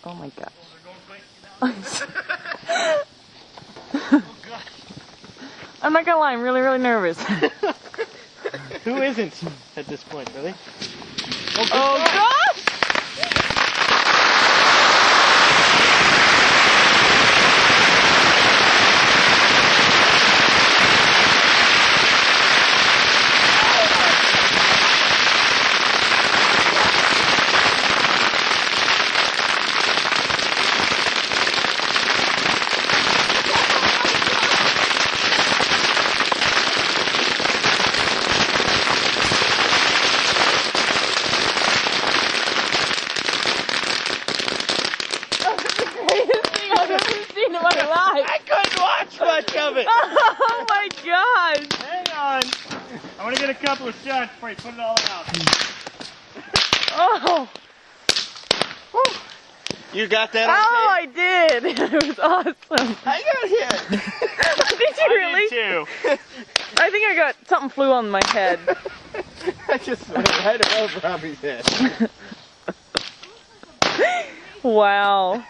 Oh my gosh. I'm not gonna lie, I'm really, really nervous. Who isn't at this point, really? Oh gosh! I couldn't watch much of it! Oh my gosh! Hang on! I want to get a couple of shots before you put it all out. Oh! You got that on Oh, I did! It was awesome! I got hit! Did you really? I did too! I think I got something flew on my head. I just went right above Robbie's head. Wow.